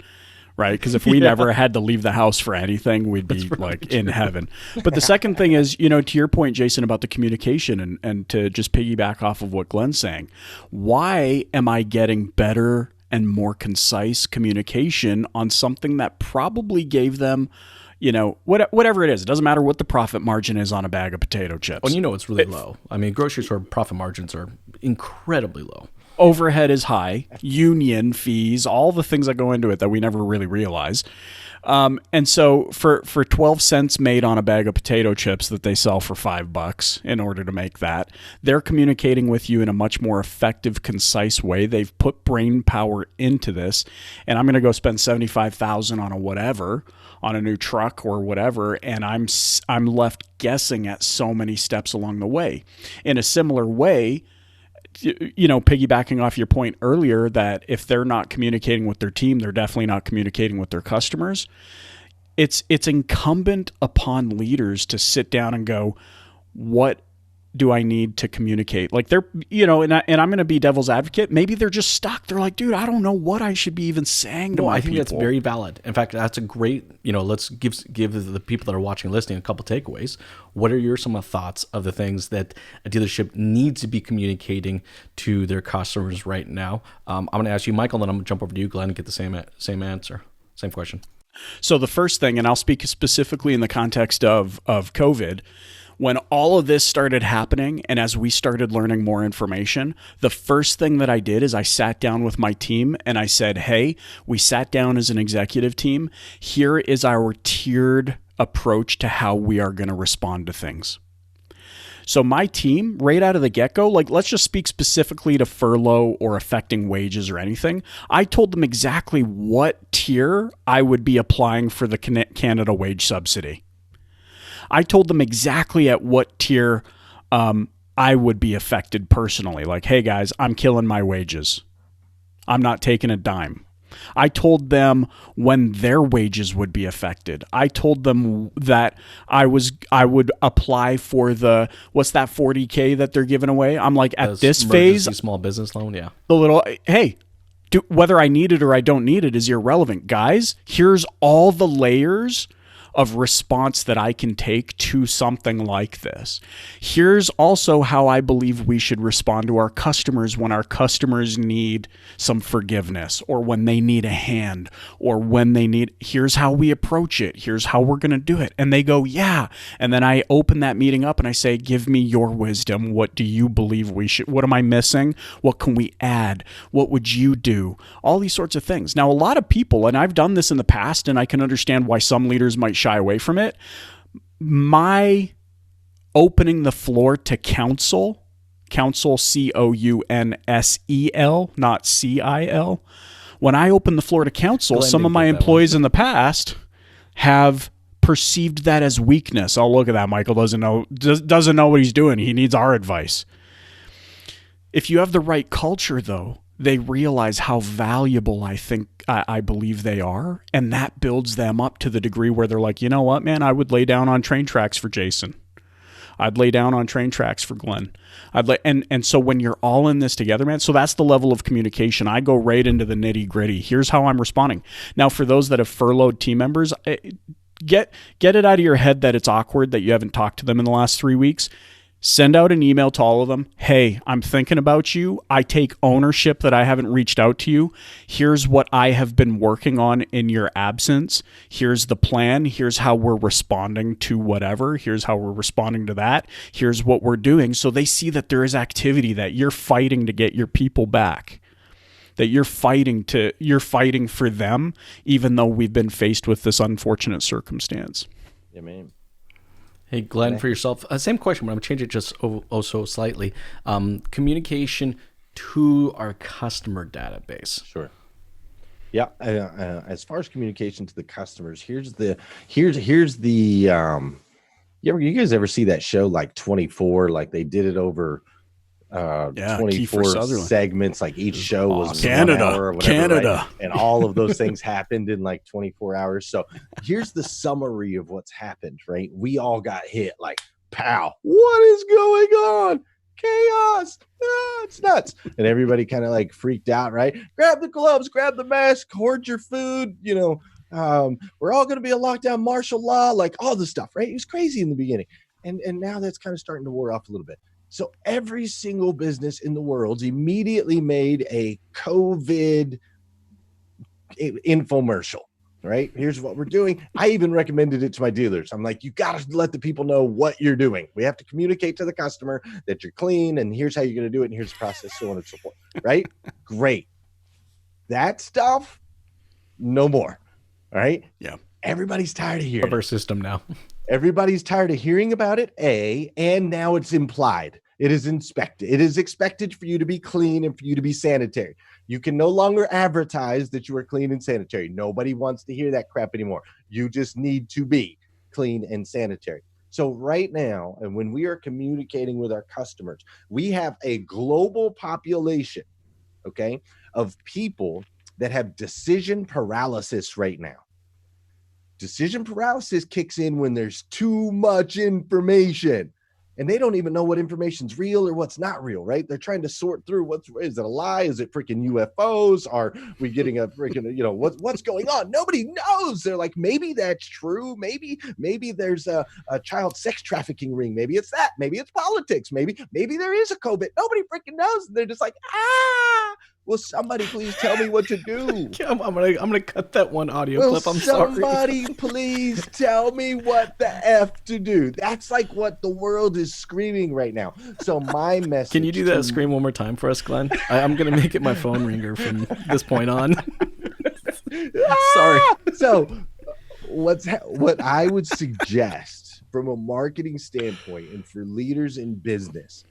right? Because if we never had to leave the house for anything, we'd be like in heaven. But the second thing is, to your point, Jason, about the communication and to just piggyback off of what Glenn's saying, why am I getting better and more concise communication on something that probably gave them, whatever it is? It doesn't matter what the profit margin is on a bag of potato chips. Well, it's really low. I mean, grocery store profit margins are incredibly low. Overhead is high, union fees, all the things that go into it that we never really realize. And so for 12 cents made on a bag of potato chips that they sell for $5 in order to make that, they're communicating with you in a much more effective, concise way. They've put brain power into this, and I'm going to go spend $75,000 on a whatever, on a new truck or whatever, and I'm left guessing at so many steps along the way. In a similar way, piggybacking off your point earlier that if they're not communicating with their team, they're definitely not communicating with their customers. It's incumbent upon leaders to sit down and go, what do I need to communicate? Like they're, and I'm going to be devil's advocate. Maybe they're just stuck. They're like, dude, I don't know what I should be even saying to my I think people. that's very valid. In fact, that's a great, let's give the people that are watching and listening a couple takeaways. What are some of the thoughts of the things that a dealership needs to be communicating to their customers right now? I'm going to ask you, Michael, then I'm going to jump over to you, Glenn, and get the same answer, same question. So the first thing, and I'll speak specifically in the context of COVID, when all of this started happening and as we started learning more information, the first thing that I did is I sat down with my team and I said, hey, we sat down as an executive team. Here is our tiered approach to how we are going to respond to things. So my team, right out of the get-go, let's just speak specifically to furlough or affecting wages or anything. I told them exactly what tier I would be applying for the Canada wage subsidy. I told them exactly at what tier I would be affected personally. Like, hey guys, I'm killing my wages. I'm not taking a dime. I told them when their wages would be affected. I told them that I would apply for the, what's that $40K that they're giving away? I'm like, at this phase, small business loan, yeah. the little, hey, whether I need it or I don't need it is irrelevant. Guys, here's all the layers of response that I can take to something like this. Here's also how I believe we should respond to our customers when our customers need some forgiveness or when they need a hand or when they need, here's how we approach it. Here's how we're going to do it. And they go, yeah. And then I open that meeting up and I say, give me your wisdom. What do you believe we should, what am I missing? What can we add? What would you do? All these sorts of things. Now, a lot of people, and I've done this in the past, and I can understand why some leaders might shy away from it. My opening the floor to counsel, COUNSEL, not CIL. When I open the floor to counsel, some of my employees in the past have perceived that as weakness. Oh, look at that. Michael doesn't know what he's doing. He needs our advice. If you have the right culture, though, they realize how valuable I believe they are, and that builds them up to the degree where they're like, you know what, man, I would lay down on train tracks for Jason. I'd lay down on train tracks for Glenn. And so when you're all in this together, man, so that's the level of communication. I go right into the nitty gritty. Here's how I'm responding. Now, for those that have furloughed team members, get it out of your head that it's awkward that you haven't talked to them in the last 3 weeks. Send out an email to all of them. Hey, I'm thinking about you. I take ownership that I haven't reached out to you. Here's what I have been working on in your absence. Here's the plan. Here's how we're responding to whatever. Here's how we're responding to that. Here's what we're doing. So they see that there is activity, that you're fighting to get your people back, that you're fighting for them, even though we've been faced with this unfortunate circumstance. Yeah, man. Hey, Glenn, for yourself, same question, but I'm going to change it just so slightly. Communication to our customer database. Sure. Yeah. As far as communication to the customers, here's the you guys ever see that show like 24? Like they did it over 24 segments, like each show was Canada, 1 hour or whatever, Canada. Right? And all of those things happened in like 24 hours. So here's the summary of what's happened, right? We all got hit like, pow, what is going on? Chaos. It's nuts. And everybody kind of like freaked out, right? Grab the gloves, grab the mask, hoard your food, we're all going to be a lockdown, martial law, like all the stuff, right? It was crazy in the beginning. And now that's kind of starting to wear off a little bit. So every single business in the world immediately made a COVID infomercial, right? Here's what we're doing. I even recommended it to my dealers. I'm like, you got to let the people know what you're doing. We have to communicate to the customer that you're clean, and here's how you're going to do it, and here's the process, so on and so forth, right? Great. That stuff, no more, all right? Yeah. Everybody's tired of hearing Our system now. Everybody's tired of hearing about it, and now it's implied. It is inspected. It is expected for you to be clean and for you to be sanitary. You can no longer advertise that you are clean and sanitary. Nobody wants to hear that crap anymore. You just need to be clean and sanitary. So right now, and when we are communicating with our customers, we have a global population, okay, of people that have decision paralysis right now. Decision paralysis kicks in when there's too much information and they don't even know what information's real or what's not real, right? They're trying to sort through is it a lie? Is it freaking UFOs? Are we getting a freaking, what's going on? Nobody knows. They're like, maybe that's true. Maybe there's a child sex trafficking ring. Maybe it's that. Maybe it's politics. Maybe there is a COVID. Nobody freaking knows. They're just like, will somebody please tell me what to do? I'm gonna cut that one audio clip. I'm sorry. Somebody please tell me what the F to do. That's like what the world is screaming right now. So my message. Can you do that scream one more time for us, Glenn? I'm gonna make it my phone ringer from this point on. Sorry. So what I would suggest from a marketing standpoint and for leaders in business,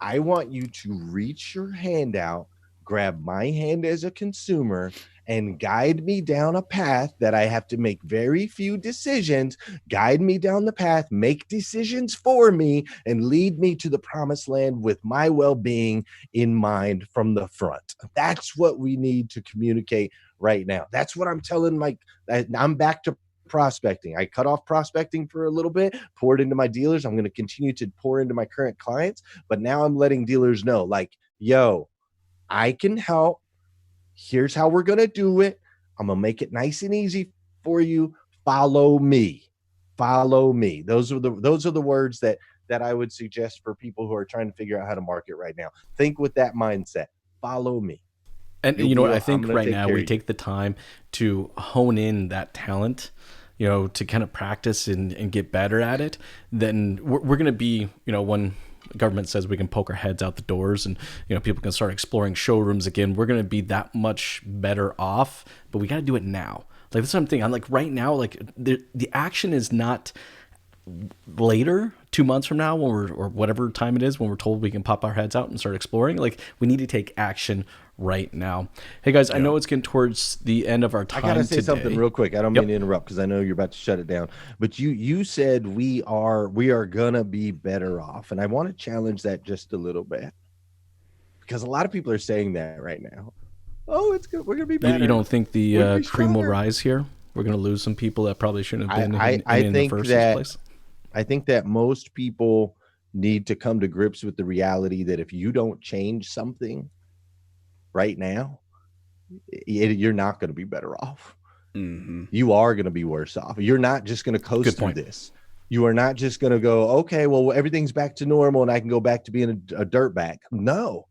I want you to reach your hand out, grab my hand as a consumer, and guide me down a path that I have to make very few decisions. Guide me down the path, make decisions for me, and lead me to the promised land with my well-being in mind from the front. That's what we need to communicate right now. That's what I'm telling I'm back to prospecting. I cut off prospecting for a little bit, poured into my dealers. I'm going to continue to pour into my current clients, but now I'm letting dealers know, like, yo, I can help. Here's how we're going to do it. I'm going to make it nice and easy for you. Follow me. Follow me. Those are the words that I would suggest for people who are trying to figure out how to market right now. Think with that mindset. Follow me. And you know what? I think right now we take the time to hone in that talent, to kind of practice and get better at it. Then we're going to be, when government says we can poke our heads out the doors and people can start exploring showrooms again, we're going to be that much better off, but we got to do it now. Like, that's what I'm thinking. I'm like, right now, like the action is not later, 2 months from now, or whatever time it is when we're told we can pop our heads out and start exploring. Like, we need to take action right now. Hey guys, I know it's getting towards the end of our time. I gotta say today. something real quick. I don't mean to interrupt because I know you're about to shut it down. But you said we are gonna be better off, and I want to challenge that just a little bit because a lot of people are saying that right now. Oh, it's good. We're gonna be better. You don't think the cream will rise here? We're gonna lose some people that probably shouldn't have been in the first place. I think that most people need to come to grips with the reality that if you don't change something right now, you're not going to be better off. Mm-hmm. You are going to be worse off. You're not just going to coast through this. You are not just going to go, okay, well, everything's back to normal and I can go back to being a dirtbag. No.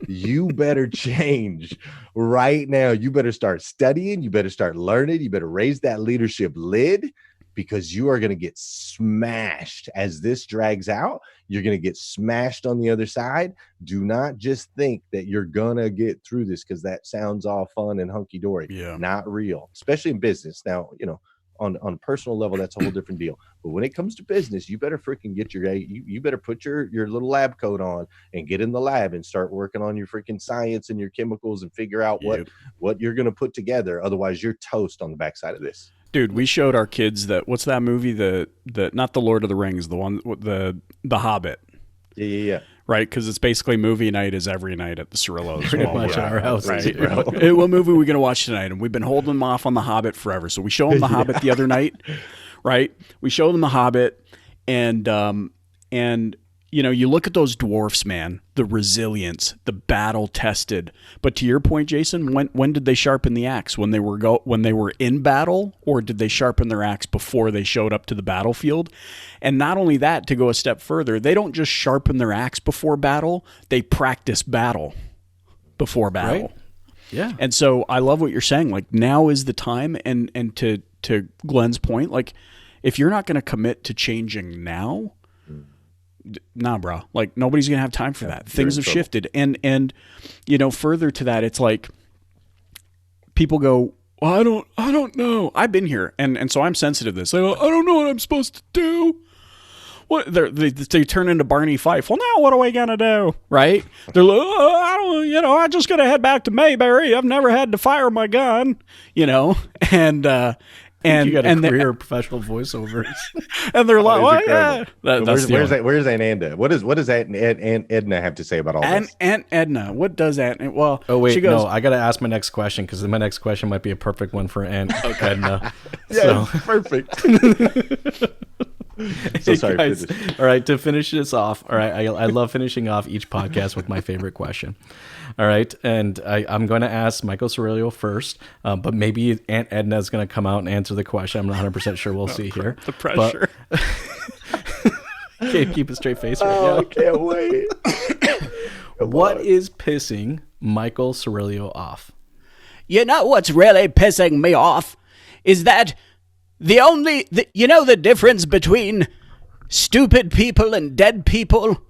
You better change right now. You better start studying. You better start learning. You better raise that leadership lid, because you are going to get smashed as this drags out. You're going to get smashed on the other side. Do not just think that you're going to get through this, because that sounds all fun and hunky-dory. Yeah. Not real, especially in business. Now, on a personal level, that's a whole different deal. But when it comes to business, you better freaking get you better put your little lab coat on and get in the lab and start working on your freaking science and your chemicals and figure out what you're going to put together. Otherwise, you're toast on the backside of this. Dude, we showed our kids what's that movie? The not the Lord of the Rings, the one the Hobbit. Yeah. Right, because it's basically movie night is every night at the Cirillo. Pretty much at our house. Right. Hey, what movie are we going to watch tonight? And we've been holding them off on The Hobbit forever. So we show them The Hobbit the other night, right? We show them The Hobbit, and you look at those dwarfs, man, the resilience, the battle tested. But to your point, Jason, when did they sharpen the axe? When they were in battle, or did they sharpen their axe before they showed up to the battlefield? And not only that, to go a step further, they don't just sharpen their axe before battle, they practice battle before battle. Right. Yeah. And so I love what you're saying. Like, now is the time, and to Glenn's point, like, if you're not going to commit to changing now, nah, bro. Like, nobody's gonna have time for that. Things have shifted, and further to that, it's like people go, well, I don't know. I've been here, and so I'm sensitive to this. They go, I don't know what I'm supposed to do. What they turn into Barney Fife. Well, now what are we gonna do? Right? They're like, I don't, I just gotta head back to Mayberry. I've never had to fire my gun, and you got a career of professional voiceovers, and they're like, "Well, yeah." Where's Aunt Edna? What does Aunt Edna have to say about all this? Aunt Edna, what does Aunt? Well, oh wait, she goes, no, I got to ask my next question, because my next question might be a perfect one for Aunt Edna. Yeah, perfect. So sorry. Guys, all right, to finish this off. All right, I love finishing off each podcast with my favorite question. All right, and I'm going to ask Michael Cirillo first, but maybe Aunt Edna is going to come out and answer the question. I'm not 100% sure. We'll see here. The pressure. Can't keep a straight face right now. I can't wait. What is pissing Michael Cirillo off? You know what's really pissing me off is that the difference between stupid people and dead people?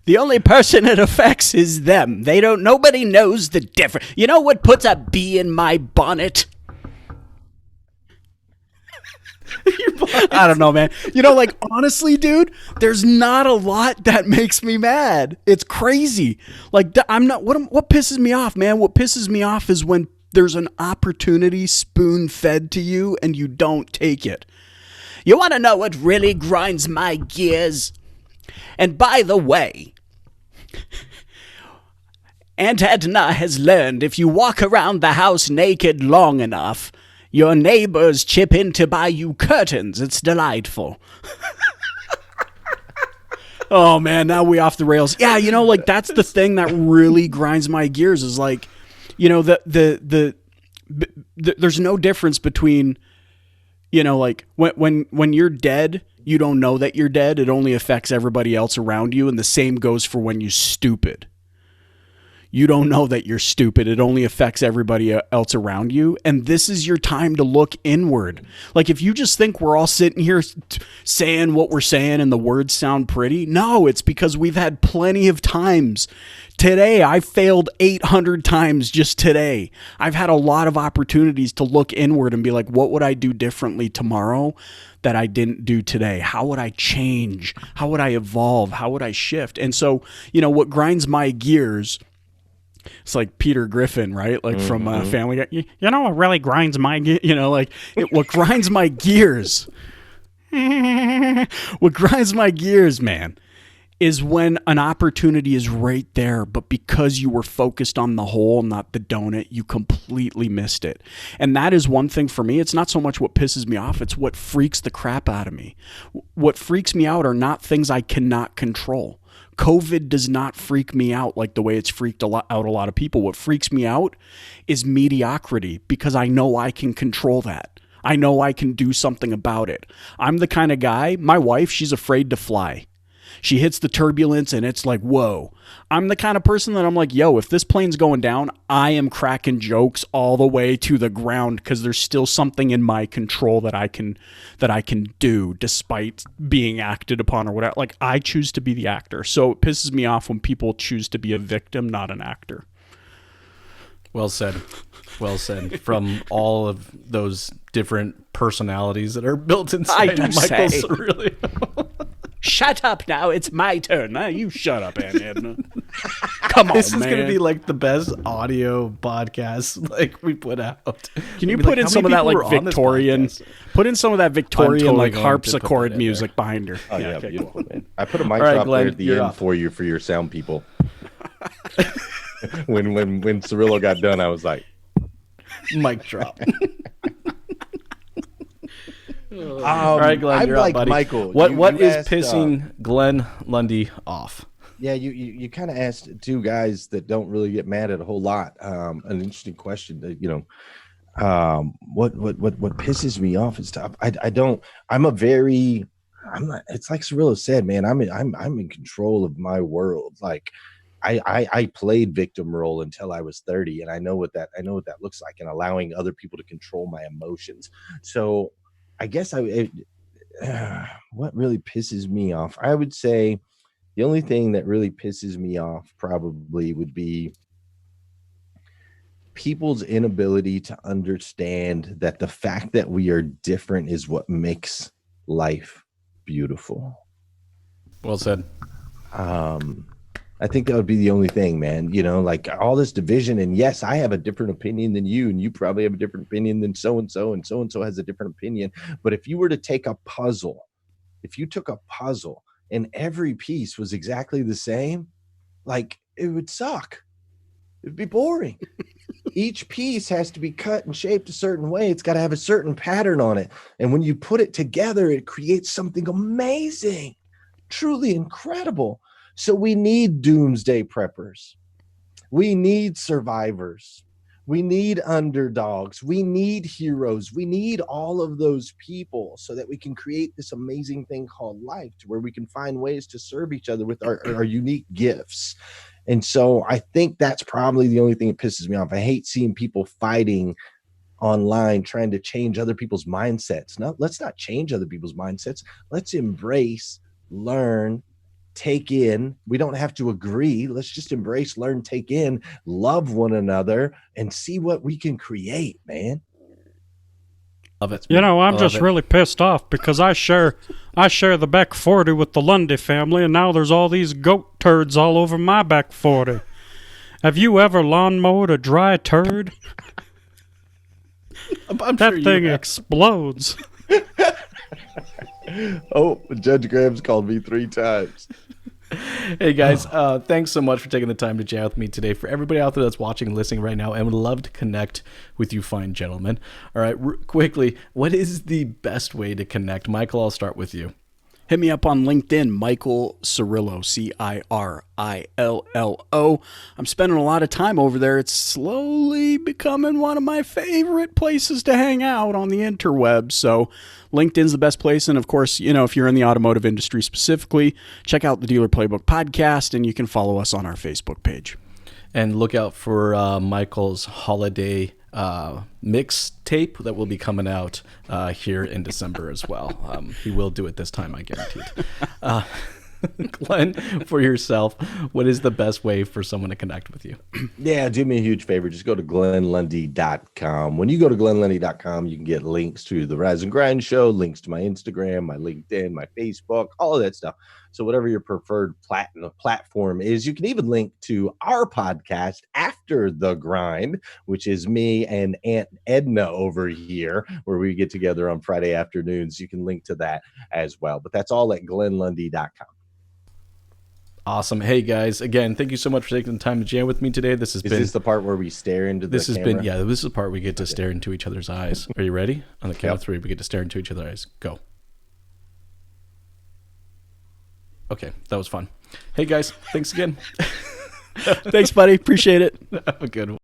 The only person it affects is them. Nobody knows the difference. You know what puts a bee in my bonnet? I don't know, man. Honestly, dude, there's not a lot that makes me mad. It's crazy. Like, what pisses me off, man? What pisses me off is when there's an opportunity spoon-fed to you and you don't take it. You want to know what really grinds my gears? And by the way, Aunt Edna has learned if you walk around the house naked long enough, your neighbors chip in to buy you curtains. It's delightful. Oh, man, now we off the rails. Yeah, that's the thing that really grinds my gears is like, there's no difference between, when you're dead, you don't know that you're dead. It only affects everybody else around you. And the same goes for when you're stupid. You don't know that you're stupid. It only affects everybody else around you. And this is your time to look inward. Like, if you just think we're all sitting here saying what we're saying and the words sound pretty, no, it's because we've had plenty of times. Today, I failed 800 times just today. I've had a lot of opportunities to look inward and be like, what would I do differently tomorrow that I didn't do today? How would I change? How would I evolve? How would I shift? And so, what grinds my gears, it's like Peter Griffin, right? Like from Family Guy. What really grinds my what grinds my gears, what grinds my gears, man, is when an opportunity is right there, but because you were focused on the hole, not the donut, you completely missed it. And that is one thing for me. It's not so much what pisses me off, it's what freaks the crap out of me. What freaks me out are not things I cannot control. COVID does not freak me out like the way it's freaked out a lot of people. What freaks me out is mediocrity, because I know I can control that. I know I can do something about it. I'm the kind of guy, my wife, she's afraid to fly. She hits the turbulence and it's like, whoa. I'm the kind of person that I'm like, yo, if this plane's going down, I am cracking jokes all the way to the ground, because there's still something in my control that I can do despite being acted upon or whatever. Like, I choose to be the actor. So it pisses me off when people choose to be a victim, not an actor. Well said. Well said. From all of those different personalities that are built inside Michael Cirillo. Shut up now. It's my turn. Now you shut up, Aunt Edna. Come on, this is man. going to be like the best audio podcast like we put out. Can you put in some of that like Victorian? Put in some of that Victorian totally like harpsichord music there. behind her. Oh yeah, okay, beautiful, cool. man. I put a mic All right, drop Glenn, there at the you're end up. for your sound people. when Cirillo got done, I was like, mic drop. All right, Glenn, I'm you're like up, buddy. Michael. What you is asked, pissing Glenn Lundy off? Yeah, you kind of asked two guys that don't really get mad at a whole lot. An interesting question. That, what pisses me off is tough. I'm not. It's like Cirillo said, man. I'm in control of my world. Like, I played victim role until I was 30, and I know what that looks like, and allowing other people to control my emotions. So I guess what really pisses me off, I would say the only thing that really pisses me off probably would be people's inability to understand that the fact that we are different is what makes life beautiful. Well said. I think that would be the only thing, man. Like all this division, and yes, I have a different opinion than you, and you probably have a different opinion than so-and-so, and so-and-so has a different opinion. But if you were to take a puzzle, and every piece was exactly the same, like, it would suck. It'd be boring. Each piece has to be cut and shaped a certain way. It's got to have a certain pattern on it. And when you put it together, it creates something amazing, truly incredible. So we need doomsday preppers. We need survivors. We need underdogs. We need heroes. We need all of those people so that we can create this amazing thing called life, to where we can find ways to serve each other with our unique gifts. And so I think that's probably the only thing that pisses me off. I hate seeing people fighting online, trying to change other people's mindsets. No, let's not change other people's mindsets. Let's embrace, learn, take in. We don't have to agree. Let's just embrace, learn, take in, love one another, and see what we can create, man. Love it. I'm just really pissed off because I share the back 40 with the Lundy family, and now there's all these goat turds all over my back 40. Have you ever lawn mowed a dry turd? I'm that sure thing explodes. Oh, Judge Graham's called me 3 times. Hey guys, thanks so much for taking the time to chat with me today. For everybody out there that's watching and listening right now, and would love to connect with you fine gentlemen. All right, quickly, what is the best way to connect? Michael, I'll start with you. Hit me up on LinkedIn, Michael Cirillo, Cirillo. I'm spending a lot of time over there. It's slowly becoming one of my favorite places to hang out on the interwebs. So LinkedIn's the best place. And of course, if you're in the automotive industry specifically, check out the Dealer Playbook podcast, and you can follow us on our Facebook page. And look out for Michael's holiday mixtape that will be coming out here in December as well. He will do it this time, I guarantee it. Glenn, for yourself, what is the best way for someone to connect with you? Yeah, do me a huge favor. Just go to glennlundy.com. When you go to glennlundy.com, you can get links to the Rise and Grind show, links to my Instagram, my LinkedIn, my Facebook, all of that stuff. So whatever your preferred platform is, you can even link to our podcast, After the Grind, which is me and Aunt Edna over here, where we get together on Friday afternoons. You can link to that as well. But that's all at glennlundy.com. Awesome. Hey guys, again, thank you so much for taking the time to jam with me today. This has Is been this the part where we stare into the camera? this is the part we get to stare into each other's eyes. Are you ready? On the count of 3, we get to stare into each other's eyes. Go. Okay, that was fun. Hey guys, thanks again. Thanks, buddy. Appreciate it. Have a good one.